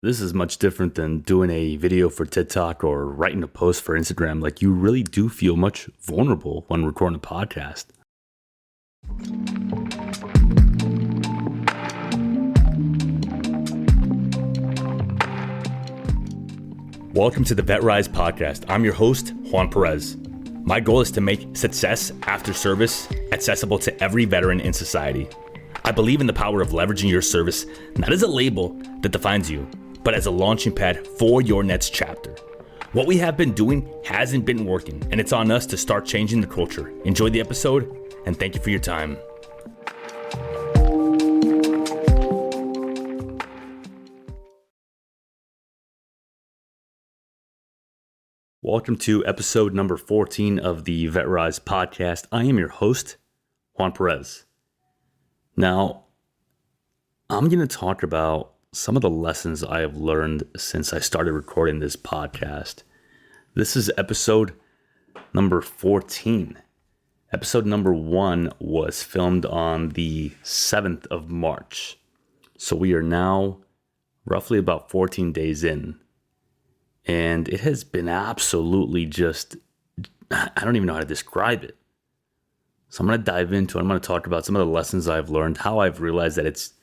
This is much different than doing a video for TikTok or writing a post for Instagram. Like, you really do feel much vulnerable when recording a podcast. Welcome to the VetRise Podcast. I'm your host, Juan Perez. My goal is to make success after service accessible to every veteran in society. I believe in the power of leveraging your service, not as a label that defines you, but as a launching pad for your next chapter. What we have been doing hasn't been working, and it's on us to start changing the culture. Enjoy the episode, and thank you for your time. Welcome to episode number 14 of the VetRise Podcast. I am your host, Juan Perez. Now, I'm going to talk about some of the lessons I have learned since I started recording this podcast. This is episode number 14. Episode number 1 was filmed on the 7th of March. So we are now roughly about 14 days in. And it has been absolutely just, I don't even know how to describe it. So I'm going to dive into it. I'm going to talk about some of the lessons I've learned, how I've realized that it's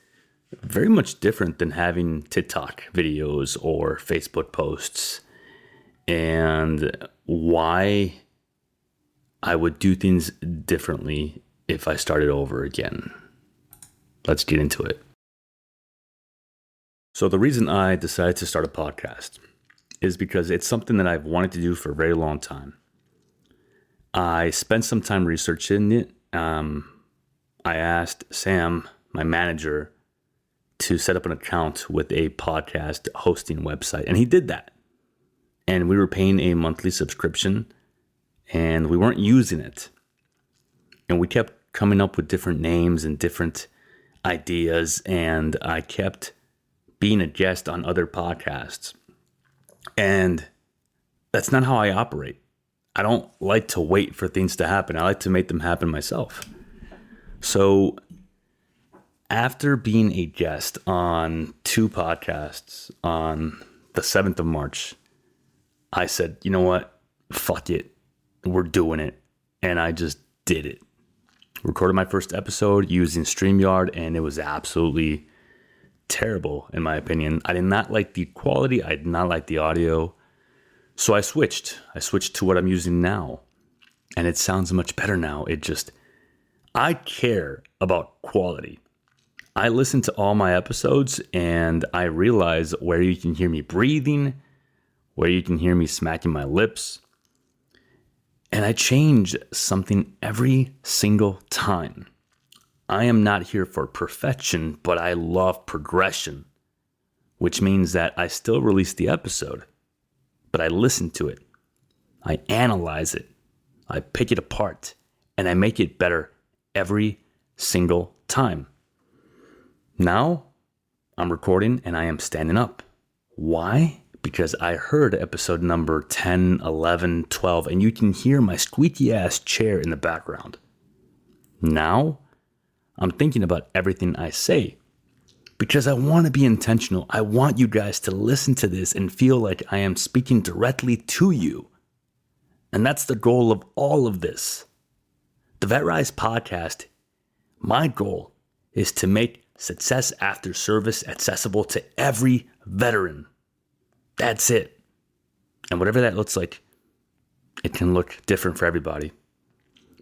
very much different than having TikTok videos or Facebook posts, and why I would do things differently if I started over again. Let's get into it. So the reason I decided to start a podcast is because it's something that I've wanted to do for a very long time. I spent some time researching it. I asked Sam, my manager, to set up an account with a podcast hosting website, and he did that. And we were paying a monthly subscription, and we weren't using it. And we kept coming up with different names and different ideas, and I kept being a guest on other podcasts. And that's not how I operate. I don't like to wait for things to happen. I like to make them happen myself. So after being a guest on 2 podcasts on the 7th of March, I said, you know what? Fuck it. We're doing it. And I just did it. Recorded my first episode using StreamYard, and it was absolutely terrible, in my opinion. I did not like the quality. I did not like the audio. So I switched. To what I'm using now. And it sounds much better now. I care about quality. I listen to all my episodes, and I realize where you can hear me breathing, where you can hear me smacking my lips. And I change something every single time. I am not here for perfection, but I love progression, which means that I still release the episode, but I listen to it. I analyze it. I pick it apart, and I make it better every single time. Now, I'm recording and I am standing up. Why? Because I heard episode number 10, 11, 12, and you can hear my squeaky ass chair in the background. Now, I'm thinking about everything I say because I want to be intentional. I want you guys to listen to this and feel like I am speaking directly to you. And that's the goal of all of this. The VetRise Podcast, my goal is to make success after service accessible to every veteran. That's it. And whatever that looks like, it can look different for everybody.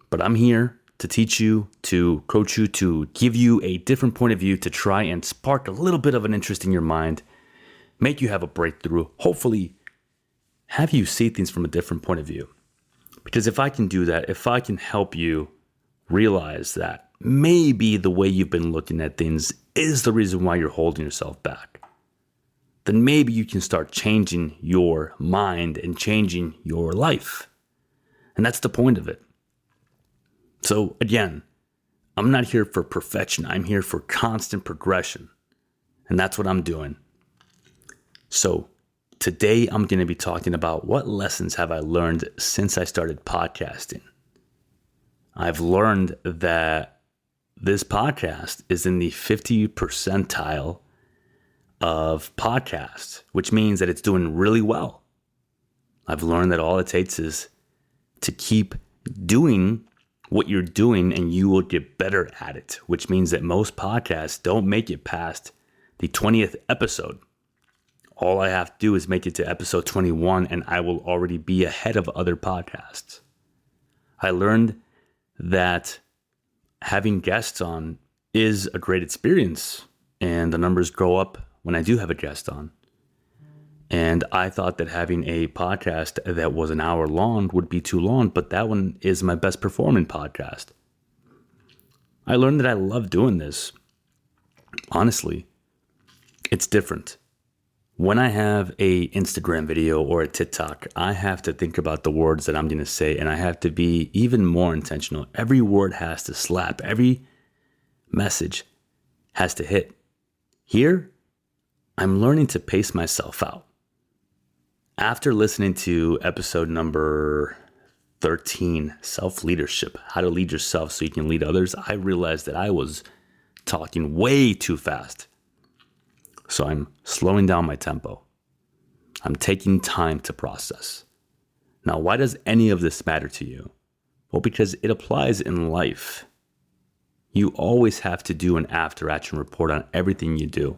But I'm here to teach you, to coach you, to give you a different point of view, to try and spark a little bit of an interest in your mind, make you have a breakthrough, hopefully have you see things from a different point of view. Because if I can do that, if I can help you realize that maybe the way you've been looking at things is the reason why you're holding yourself back, then maybe you can start changing your mind and changing your life. And that's the point of it. So again, I'm not here for perfection. I'm here for constant progression. And that's what I'm doing. So today I'm going to be talking about what lessons have I learned since I started podcasting. I've learned that this podcast is in the 50th percentile of podcasts, which means that it's doing really well. I've learned that all it takes is to keep doing what you're doing and you will get better at it, which means that most podcasts don't make it past the 20th episode. All I have to do is make it to episode 21 and I will already be ahead of other podcasts. I learned that having guests on is a great experience and the numbers go up when I do have a guest on. And I thought that having a podcast that was an hour long would be too long, but that one is my best performing podcast. I learned that I love doing this. Honestly, it's different. When I have a Instagram video or a TikTok, I have to think about the words that I'm going to say, and I have to be even more intentional. Every word has to slap. Every message has to hit. Here, I'm learning to pace myself out. After listening to episode number 13, Self-Leadership, How to Lead Yourself So You Can Lead Others, I realized that I was talking way too fast. So I'm slowing down my tempo. I'm taking time to process. Now, why does any of this matter to you? Well, because it applies in life. You always have to do an after-action report on everything you do.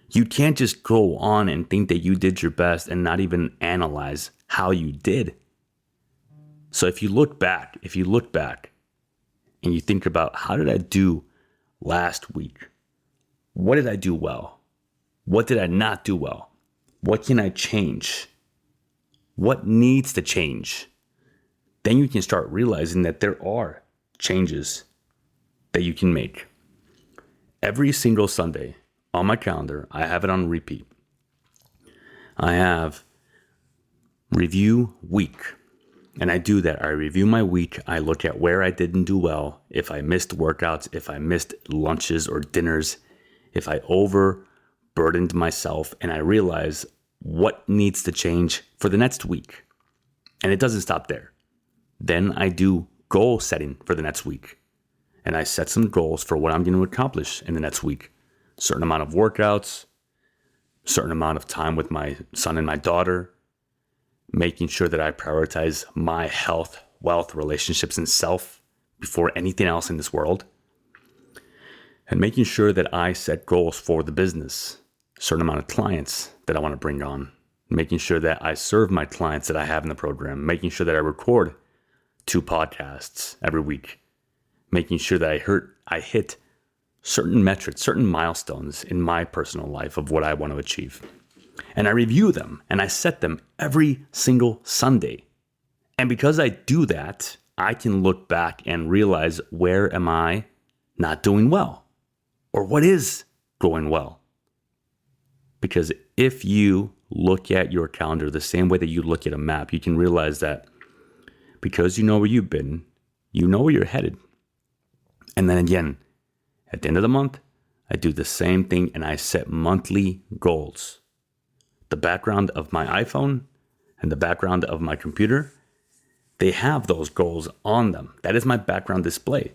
You can't just go on and think that you did your best and not even analyze how you did. So if you look back and you think about how did I do last week? What did I do well? What did I not do well? What can I change? What needs to change? Then you can start realizing that there are changes that you can make. Every single Sunday on my calendar, I have it on repeat. I have review week. And I do that. I review my week. I look at where I didn't do well, if I missed workouts, if I missed lunches or dinners, if I overburdened myself, and I realize what needs to change for the next week. And it doesn't stop there. Then I do goal setting for the next week. And I set some goals for what I'm going to accomplish in the next week. Certain amount of workouts, certain amount of time with my son and my daughter, making sure that I prioritize my health, wealth, relationships, and self before anything else in this world. And making sure that I set goals for the business, certain amount of clients that I want to bring on, making sure that I serve my clients that I have in the program, making sure that I record 2 podcasts every week, making sure that I hit certain metrics, certain milestones in my personal life of what I want to achieve. And I review them and I set them every single Sunday. And because I do that, I can look back and realize where am I not doing well? Or what is going well? Because if you look at your calendar the same way that you look at a map, you can realize that because you know where you've been, you know where you're headed. And then again, at the end of the month, I do the same thing and I set monthly goals. The background of my iPhone and the background of my computer, they have those goals on them. That is my background display.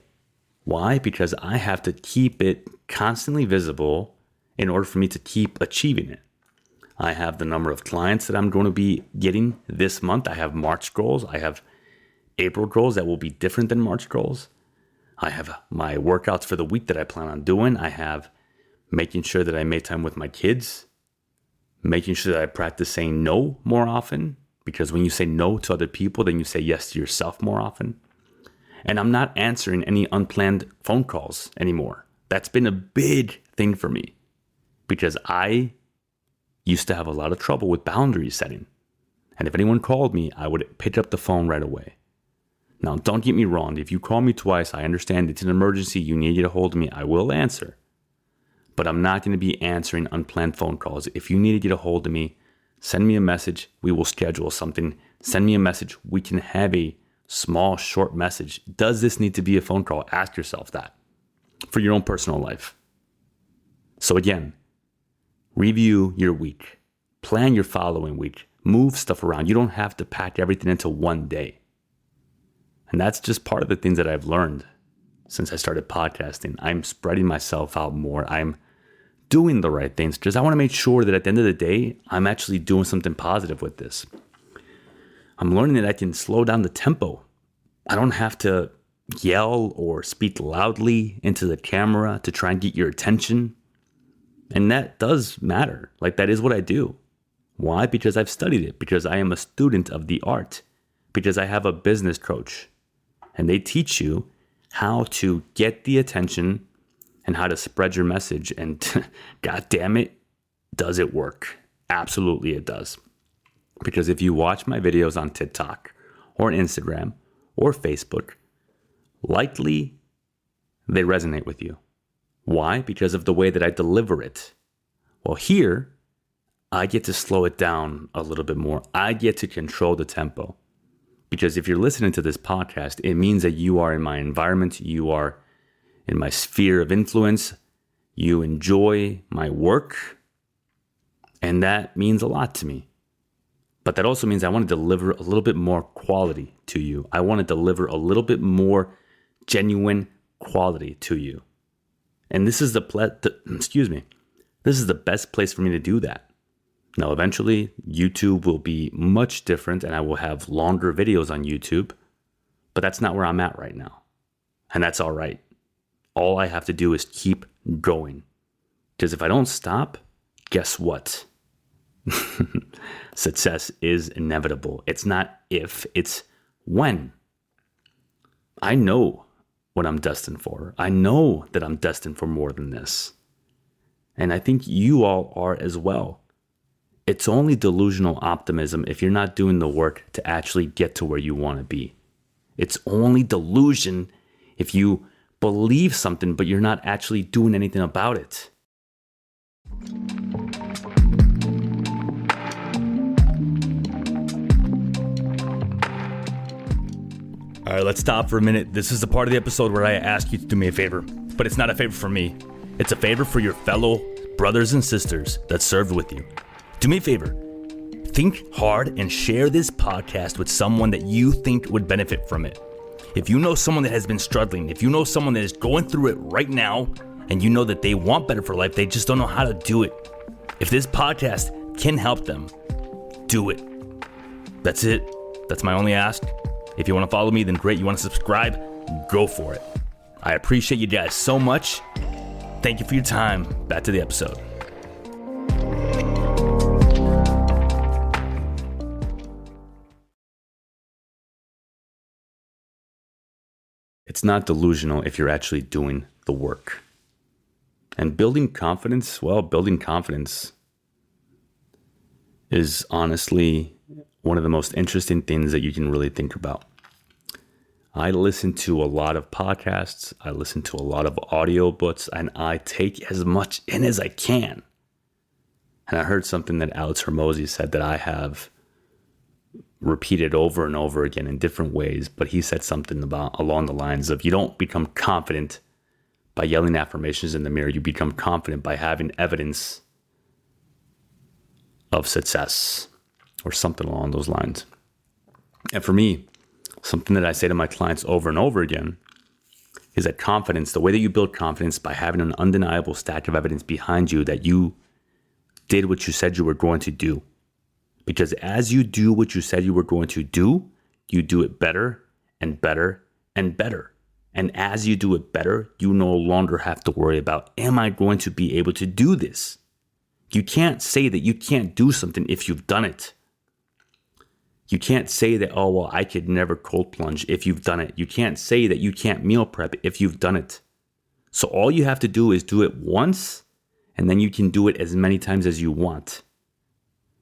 Why? Because I have to keep it constantly visible in order for me to keep achieving it. I have the number of clients that I'm going to be getting this month. I have March goals. I have April goals that will be different than March goals. I have my workouts for the week that I plan on doing. I have making sure that I make time with my kids, making sure that I practice saying no more often, because when you say no to other people, then you say yes to yourself more often. And I'm not answering any unplanned phone calls anymore. That's been a big thing for me because I used to have a lot of trouble with boundary setting. And if anyone called me, I would pick up the phone right away. Now, don't get me wrong. If you call me twice, I understand it's an emergency. You need to get a hold of me. I will answer. But I'm not going to be answering unplanned phone calls. If you need to get a hold of me, send me a message. We will schedule something. Send me a message. We can have a small, short message. Does this need to be a phone call? Ask yourself that for your own personal life. So again, review your week. Plan your following week. Move stuff around. You don't have to pack everything into one day. And that's just part of the things that I've learned since I started podcasting. I'm spreading myself out more. I'm doing the right things, because I want to make sure that at the end of the day, I'm actually doing something positive with this. I'm learning that I can slow down the tempo. I don't have to yell or speak loudly into the camera to try and get your attention. And that does matter. Like, that is what I do. Why? Because I've studied it. Because I am a student of the art. Because I have a business coach. And they teach you how to get the attention and how to spread your message. And God damn it, does it work? Absolutely it does. Because if you watch my videos on TikTok or Instagram or Facebook, likely they resonate with you. Why? Because of the way that I deliver it. Well, here, I get to slow it down a little bit more. I get to control the tempo. Because if you're listening to this podcast, it means that you are in my environment, you are in my sphere of influence, you enjoy my work, and that means a lot to me. But that also means I want to deliver a little bit more quality to you. I want to deliver a little bit more genuine quality to you. And this is this is the best place for me to do that. Now, eventually, YouTube will be much different and I will have longer videos on YouTube, but that's not where I'm at right now. And that's all right. All I have to do is keep going. Because if I don't stop, guess what? Success is inevitable. It's not if, it's when. I know what I'm destined for. I know that I'm destined for more than this. And I think you all are as well. It's only delusional optimism if you're not doing the work to actually get to where you want to be. It's only delusion if you believe something, but you're not actually doing anything about it. All right, let's stop for a minute. This is the part of the episode where I ask you to do me a favor, but it's not a favor for me. It's a favor for your fellow brothers and sisters that served with you. Do me a favor. Think hard and share this podcast with someone that you think would benefit from it. If you know someone that has been struggling, if you know someone that is going through it right now, and you know that they want better for life, they just don't know how to do it. If this podcast can help them, do it. That's it. That's my only ask. If you want to follow me, then great. You want to subscribe? Go for it. I appreciate you guys so much. Thank you for your time. Back to the episode. It's not delusional if you're actually doing the work. And building confidence is honestly one of the most interesting things that you can really think about. I listen to a lot of podcasts, I listen to a lot of audiobooks, and I take as much in as I can. And I heard something that Alex Hormozy said that I have repeated over and over again in different ways, but he said something along the lines of, you don't become confident by yelling affirmations in the mirror, you become confident by having evidence of success, or something along those lines. And for me, something that I say to my clients over and over again is that confidence, the way that you build confidence, by having an undeniable stack of evidence behind you that you did what you said you were going to do. Because as you do what you said you were going to do, you do it better and better and better. And as you do it better, you no longer have to worry about, am I going to be able to do this? You can't say that you can't do something if you've done it. You can't say that, oh, well, I could never cold plunge if you've done it. You can't say that you can't meal prep if you've done it. So all you have to do is do it once, and then you can do it as many times as you want.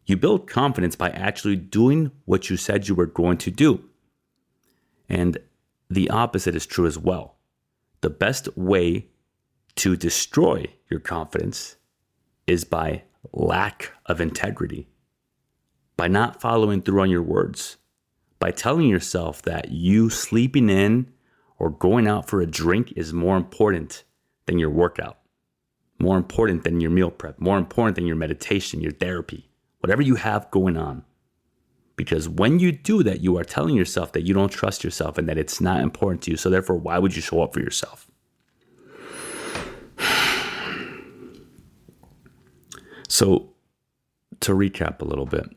You build confidence by actually doing what you said you were going to do. And the opposite is true as well. The best way to destroy your confidence is by lack of integrity. By not following through on your words, by telling yourself that you sleeping in or going out for a drink is more important than your workout, more important than your meal prep, more important than your meditation, your therapy, whatever you have going on. Because when you do that, you are telling yourself that you don't trust yourself and that it's not important to you. So therefore, why would you show up for yourself? So to recap a little bit,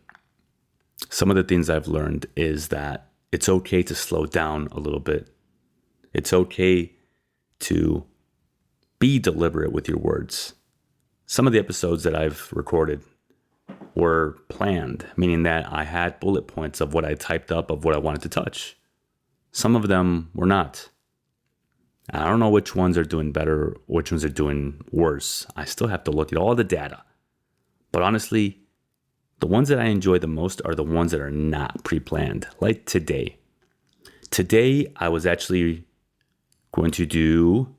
some of the things I've learned is that it's okay to slow down a little bit. It's okay to be deliberate with your words. Some of the episodes that I've recorded were planned, meaning that I had bullet points of what I typed up, of what I wanted to touch. Some of them were not. I don't know which ones are doing better, which ones are doing worse. I still have to look at all the data. But honestly, the ones that I enjoy the most are the ones that are not pre-planned, like today. Today, I was actually going to do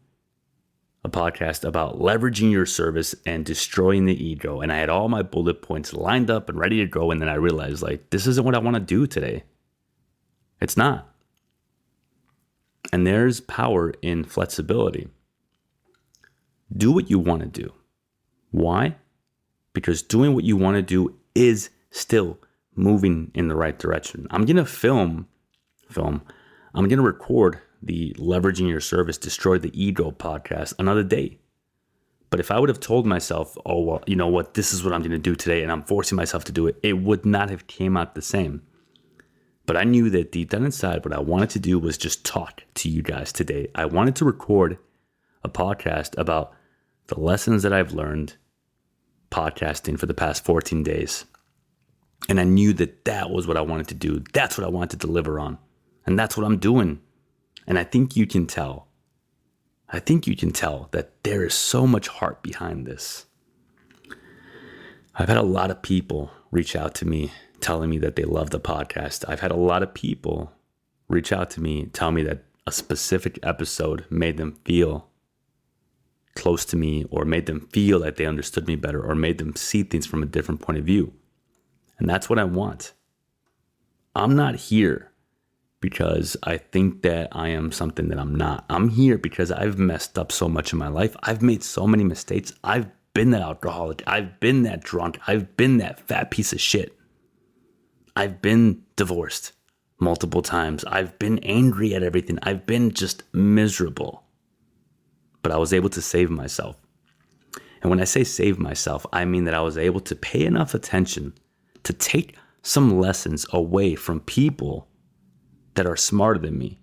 a podcast about leveraging your service and destroying the ego. And I had all my bullet points lined up and ready to go. And then I realized, like, this isn't what I want to do today. It's not. And there's power in flexibility. Do what you want to do. Why? Because doing what you want to do is still moving in the right direction. I'm going to film. I'm going to record the Leveraging Your Service, Destroy the Ego podcast another day. But if I would have told myself, oh, well, you know what, this is what I'm going to do today, and I'm forcing myself to do it, it would not have came out the same. But I knew that deep down inside, what I wanted to do was just talk to you guys today. I wanted to record a podcast about the lessons that I've learned podcasting for the past 14 days. And I knew that that was what I wanted to do. That's what I wanted to deliver on. And that's what I'm doing. And I think you can tell. That there is so much heart behind this. I've had a lot of people reach out to me telling me that they love the podcast. I've had a lot of people reach out to me, tell me that a specific episode made them feel close to me, or made them feel that they understood me better, or made them see things from a different point of view. And that's what I want. I'm not here because I think that I am something that I'm not. I'm here because I've messed up so much in my life. I've made so many mistakes. I've been that alcoholic. I've been that drunk. I've been that fat piece of shit. I've been divorced multiple times. I've been angry at everything. I've been just miserable. But I was able to save myself. And when I say save myself, I mean that I was able to pay enough attention to take some lessons away from people that are smarter than me.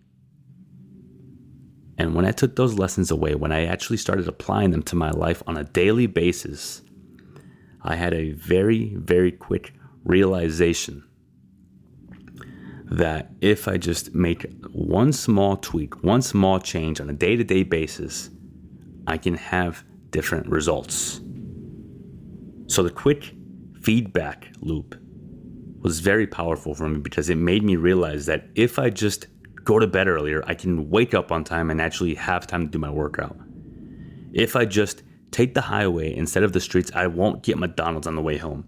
And when I took those lessons away, when I actually started applying them to my life on a daily basis, I had a very, very quick realization that if I just make one small tweak, one small change on a day-to-day basis, I can have different results. So the quick feedback loop was very powerful for me because it made me realize that if I just go to bed earlier, I can wake up on time and actually have time to do my workout. If I just take the highway instead of the streets, I won't get McDonald's on the way home.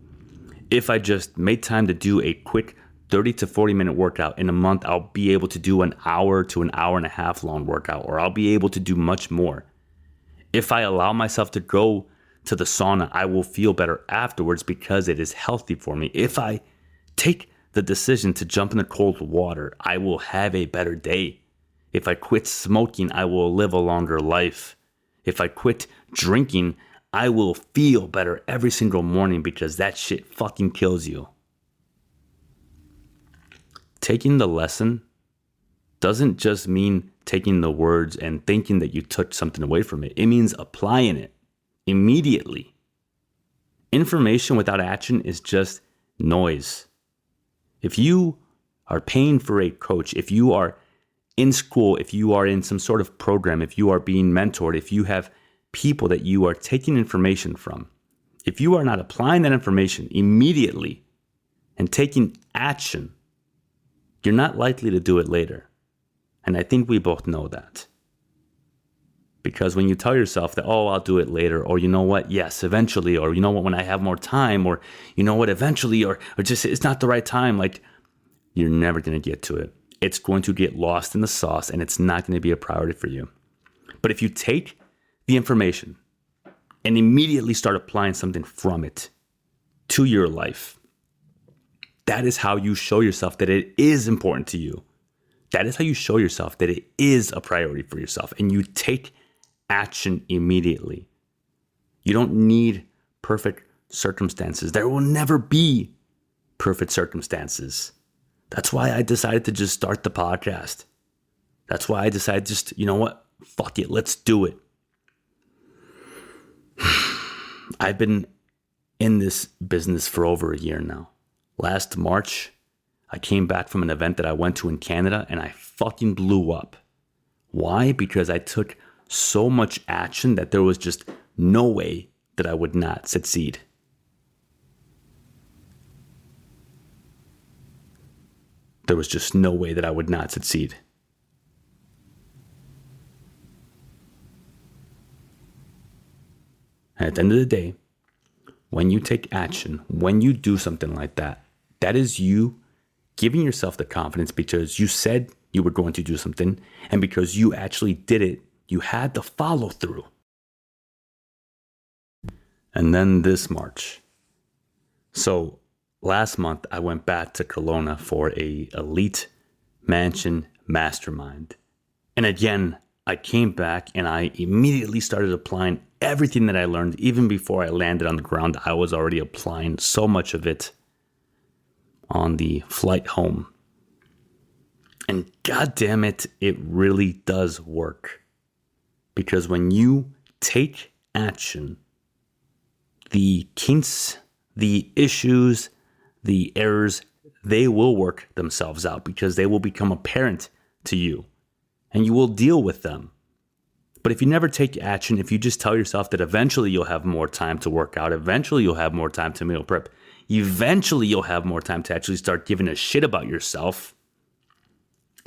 If I just make time to do a quick 30 to 40 minute workout in a month, I'll be able to do an hour to an hour and a half long workout, or I'll be able to do much more. If I allow myself to go to the sauna, I will feel better afterwards because it is healthy for me. If I take the decision to jump in the cold water, I will have a better day. If I quit smoking, I will live a longer life. If I quit drinking, I will feel better every single morning because that shit fucking kills you. Taking the lesson doesn't just mean taking the words and thinking that you took something away from it. It means applying it immediately. Information without action is just noise. If you are paying for a coach, if you are in school, if you are in some sort of program, if you are being mentored, if you have people that you are taking information from, if you are not applying that information immediately and taking action, you're not likely to do it later. And I think we both know that. Because when you tell yourself that, oh, I'll do it later, or you know what, yes, eventually, or you know what, when I have more time, or you know what, eventually, or just it's not the right time, like, you're never going to get to it. It's going to get lost in the sauce, and it's not going to be a priority for you. But if you take the information and immediately start applying something from it to your life, that is how you show yourself that it is important to you. That is how you show yourself that it is a priority for yourself, and you take action immediately. You don't need perfect circumstances. There will never be perfect circumstances. That's why I decided to just start the podcast. That's why I decided just, you know what? Fuck it. Let's do it. I've been in this business for over a year now. Last March, I came back from an event that I went to in Canada and I fucking blew up. Why? Because I took so much action that there was just no way that I would not succeed. There was just no way that I would not succeed. And at the end of the day, when you take action, when you do something like that, that is you giving yourself the confidence because you said you were going to do something, and because you actually did it, you had the follow through. And then this March. So last month, I went back to Kelowna for a elite mansion mastermind. And again, I came back and I immediately started applying everything that I learned. Even before I landed on the ground, I was already applying so much of it on the flight home. And God damn it, it really does work. Because when you take action, the kinks, the issues, the errors, they will work themselves out because they will become apparent to you and you will deal with them. But if you never take action, if you just tell yourself that eventually you'll have more time to work out, eventually you'll have more time to meal prep, eventually you'll have more time to actually start giving a shit about yourself,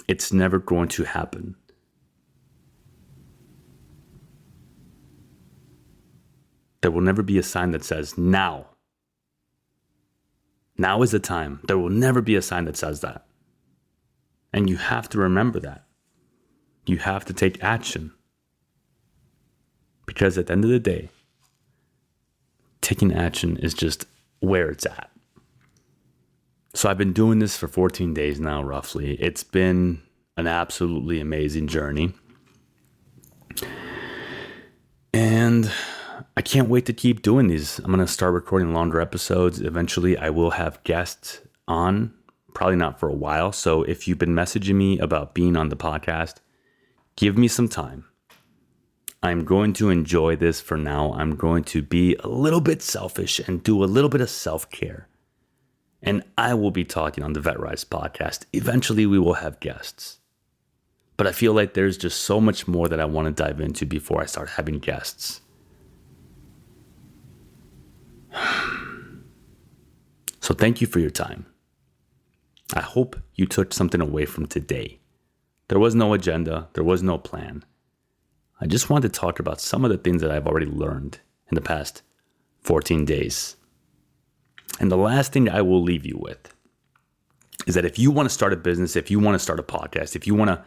it's never going to happen. There will never be a sign that says now. Now is the time. There will never be a sign that says that. And you have to remember that. You have to take action. Because at the end of the day, taking action is just where it's at. So I've been doing this for 14 days now, roughly. It's been an absolutely amazing journey. And I can't wait to keep doing these. I'm going to start recording longer episodes. Eventually, I will have guests on, probably not for a while. So if you've been messaging me about being on the podcast, give me some time. I'm going to enjoy this for now. I'm going to be a little bit selfish and do a little bit of self-care. And I will be talking on the VetRise Podcast. Eventually, we will have guests. But I feel like there's just so much more that I want to dive into before I start having guests. So thank you for your time. I hope you took something away from today. There was no agenda. There was no plan. I just wanted to talk about some of the things that I've already learned in the past 14 days. And the last thing I will leave you with is that if you want to start a business, if you want to start a podcast, if you want to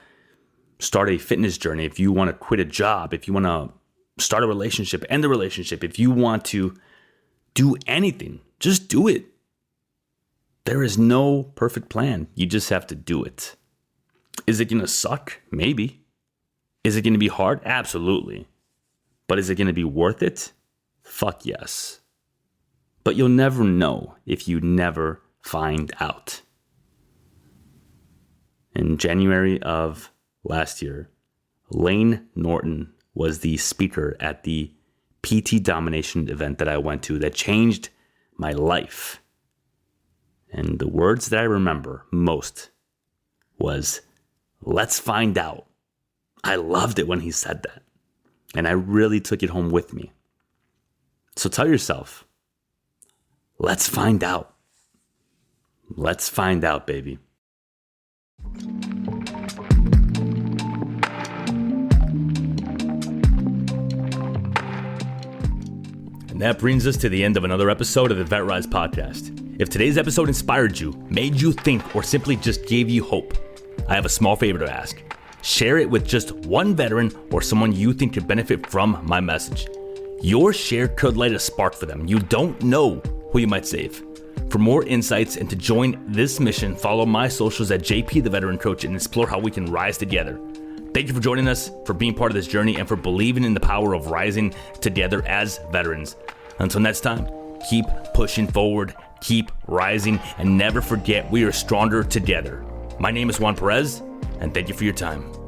start a fitness journey, if you want to quit a job, if you want to start a relationship, end the relationship, if you want to do anything, just do it. There is no perfect plan. You just have to do it. Is it going to suck? Maybe. Is it going to be hard? Absolutely. But is it going to be worth it? Fuck yes. But you'll never know if you never find out. In January of last year, Lane Norton was the speaker at the PT Domination event that I went to that changed my life. And the words that I remember most was, "Let's find out." I loved it when he said that. And I really took it home with me. So tell yourself, let's find out. Let's find out, baby. And that brings us to the end of another episode of the VetRise Podcast. If today's episode inspired you, made you think, or simply just gave you hope, I have a small favor to ask. Share it with just one veteran or someone you think could benefit from my message. Your share could light a spark for them. You don't know who you might save. For more insights and to join this mission, follow my socials at JP the Veteran Coach and explore how we can rise together. Thank you for joining us, for being part of this journey, and for believing in the power of rising together as veterans. Until next time, keep pushing forward, keep rising, and never forget we are stronger together. My name is Juan Perez, and thank you for your time.